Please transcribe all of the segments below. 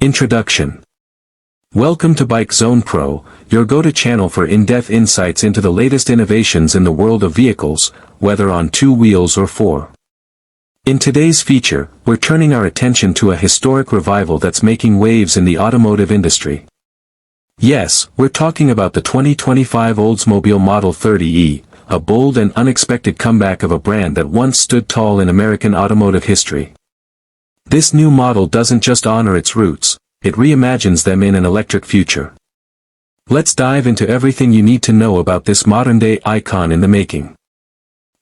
Introduction. Welcome to Bike Zone Pro, your go-to channel for in-depth insights into the latest innovations in the world of vehicles, whether on 2 wheels or 4. In today's feature, we're turning our attention to a historic revival that's making waves in the automotive industry. Yes, we're talking about the 2025 Oldsmobile Model 30e, a bold and unexpected comeback of a brand that once stood tall in American automotive history. This new model doesn't just honor its roots, it reimagines them in an electric future. Let's dive into everything you need to know about this modern-day icon in the making.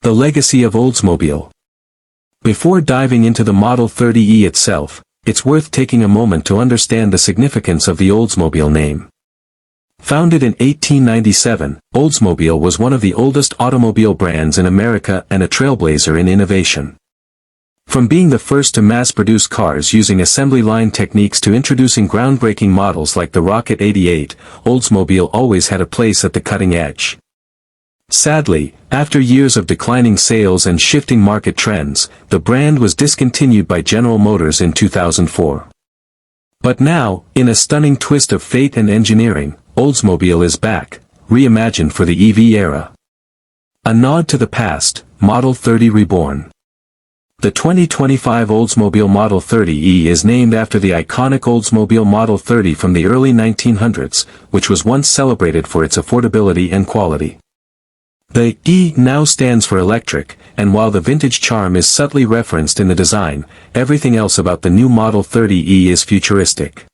The legacy of Oldsmobile. Before diving into the Model 30e itself, it's worth taking a moment to understand the significance of the Oldsmobile name. Founded in 1897, Oldsmobile was one of the oldest automobile brands in America and a trailblazer in innovation. From being the first to mass-produce cars using assembly line techniques to introducing groundbreaking models like the Rocket 88, Oldsmobile always had a place at the cutting edge. Sadly, after years of declining sales and shifting market trends, the brand was discontinued by General Motors in 2004. But now, in a stunning twist of fate and engineering, Oldsmobile is back, reimagined for the EV era. A nod to the past, Model 30 reborn. The 2025 Oldsmobile Model 30e is named after the iconic Oldsmobile Model 30 from the early 1900s, which was once celebrated for its affordability and quality. The E now stands for electric, and while the vintage charm is subtly referenced in the design, everything else about the new Model 30e is futuristic.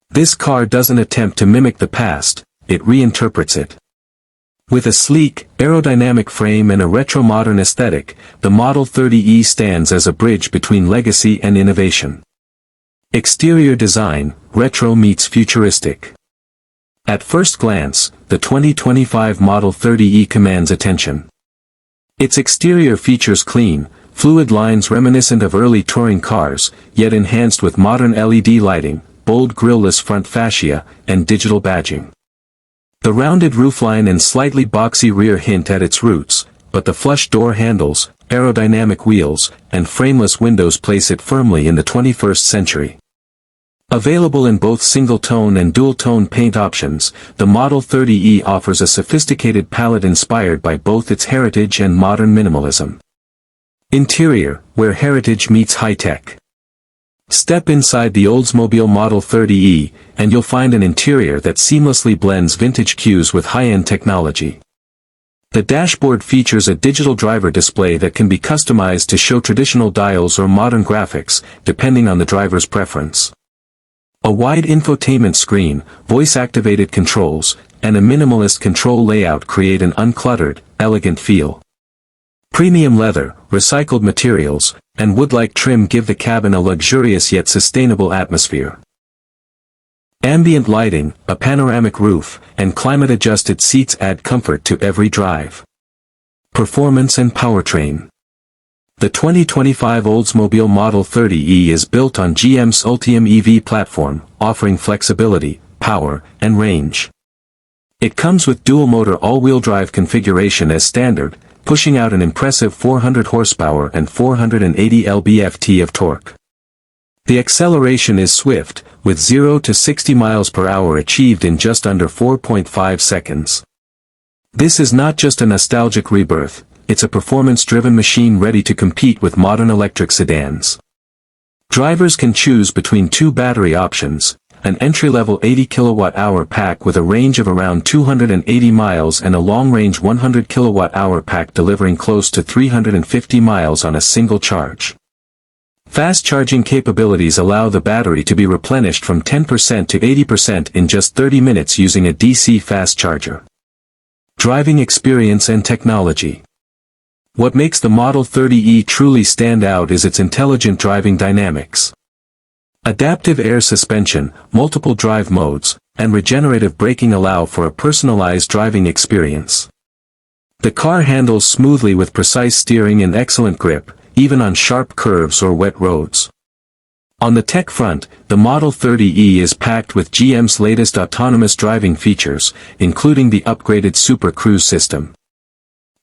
This car doesn't attempt to mimic the past, it reinterprets it. With a sleek, aerodynamic frame and a retro-modern aesthetic, the Model 30e stands as a bridge between legacy and innovation. Exterior design, retro meets futuristic. At first glance, the 2025 Model 30e commands attention. Its exterior features clean, fluid lines reminiscent of early touring cars, yet enhanced with modern LED lighting, bold grille-less front fascia, and digital badging. The rounded roofline and slightly boxy rear hint at its roots, but the flush door handles, aerodynamic wheels, and frameless windows place it firmly in the 21st century. Available in both single-tone and dual-tone paint options, the Model 30e offers a sophisticated palette inspired by both its heritage and modern minimalism. Interior, where heritage meets high-tech. Step inside the Oldsmobile Model 30e, and you'll find an interior that seamlessly blends vintage cues with high-end technology. The dashboard features a digital driver display that can be customized to show traditional dials or modern graphics, depending on the driver's preference. A wide infotainment screen, voice-activated controls, and a minimalist control layout create an uncluttered, elegant feel. Premium leather, recycled materials, and wood-like trim give the cabin a luxurious yet sustainable atmosphere. Ambient lighting, a panoramic roof, and climate-adjusted seats add comfort to every drive. Performance and powertrain. The 2025 Oldsmobile Model 30e is built on GM's Ultium EV platform, offering flexibility, power, and range. It comes with dual-motor all-wheel drive configuration as standard, pushing out an impressive 400 horsepower and 480 lb-ft of torque. The acceleration is swift, with 0 to 60 miles per hour achieved in just under 4.5 seconds. This is not just a nostalgic rebirth, it's a performance-driven machine ready to compete with modern electric sedans. Drivers can choose between 2 battery options, an entry-level 80 kWh pack with a range of around 280 miles and a long-range 100 kWh pack delivering close to 350 miles on a single charge. Fast charging capabilities allow the battery to be replenished from 10% to 80% in just 30 minutes using a DC fast charger. Driving experience and technology. What makes the Model 30e truly stand out is its intelligent driving dynamics. Adaptive air suspension, multiple drive modes, and regenerative braking allow for a personalized driving experience. The car handles smoothly with precise steering and excellent grip, even on sharp curves or wet roads. On the tech front, the Model 30e is packed with GM's latest autonomous driving features, including the upgraded Super Cruise system.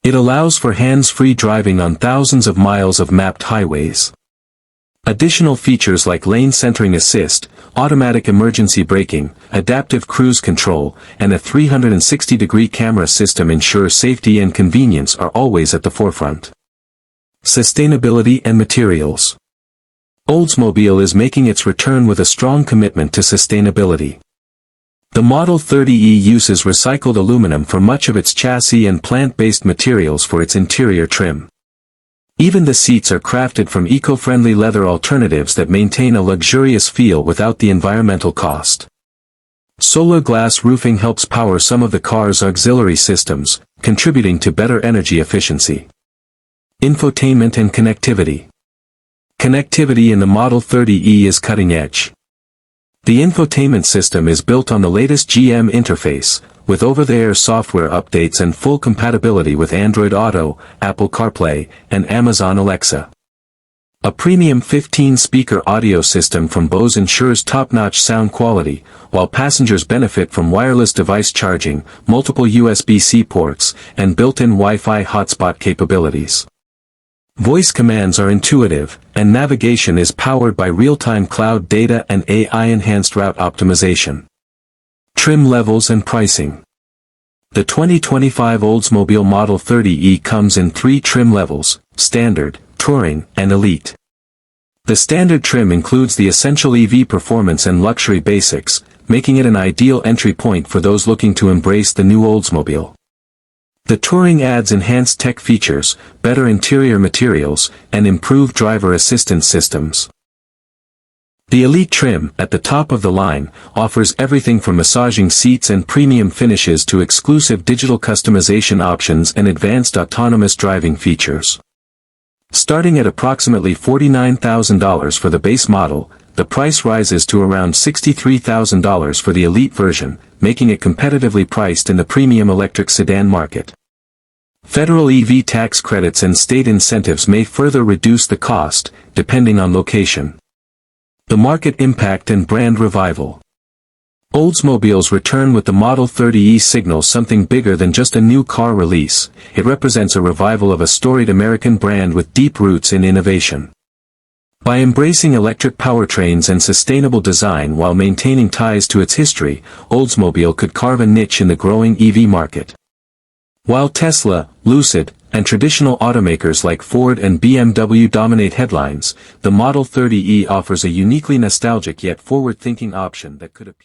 It allows for hands-free driving on thousands of miles of mapped highways. Additional features like lane centering assist, automatic emergency braking, adaptive cruise control, and a 360-degree camera system ensure safety and convenience are always at the forefront. Sustainability and materials. Oldsmobile is making its return with a strong commitment to sustainability. The Model 30e uses recycled aluminum for much of its chassis and plant-based materials for its interior trim. Even the seats are crafted from eco-friendly leather alternatives that maintain a luxurious feel without the environmental cost. Solar glass roofing helps power some of the car's auxiliary systems, contributing to better energy efficiency. Infotainment and connectivity. Connectivity in the Model 30e is cutting edge. The infotainment system is built on the latest GM interface, with over-the-air software updates and full compatibility with Android Auto, Apple CarPlay, and Amazon Alexa. A premium 15-speaker audio system from Bose ensures top-notch sound quality, while passengers benefit from wireless device charging, multiple USB-C ports, and built-in Wi-Fi hotspot capabilities. Voice commands are intuitive, and navigation is powered by real-time cloud data and AI-enhanced route optimization. Trim levels and pricing. The 2025 Oldsmobile Model 30e comes in 3 trim levels: Standard, Touring, and Elite. The Standard trim includes the essential EV performance and luxury basics, making it an ideal entry point for those looking to embrace the new Oldsmobile. The Touring adds enhanced tech features, better interior materials, and improved driver assistance systems. The Elite trim, at the top of the line, offers everything from massaging seats and premium finishes to exclusive digital customization options and advanced autonomous driving features. Starting at approximately $49,000 for the base model, the price rises to around $63,000 for the Elite version, making it competitively priced in the premium electric sedan market. Federal EV tax credits and state incentives may further reduce the cost, depending on location. The market impact and brand revival. Oldsmobile's return with the Model 30e signals something bigger than just a new car release. It represents a revival of a storied American brand with deep roots in innovation. By embracing electric powertrains and sustainable design while maintaining ties to its history, Oldsmobile could carve a niche in the growing EV market. While Tesla, Lucid, and traditional automakers like Ford and BMW dominate headlines, the Model 30e offers a uniquely nostalgic yet forward-thinking option that could appeal.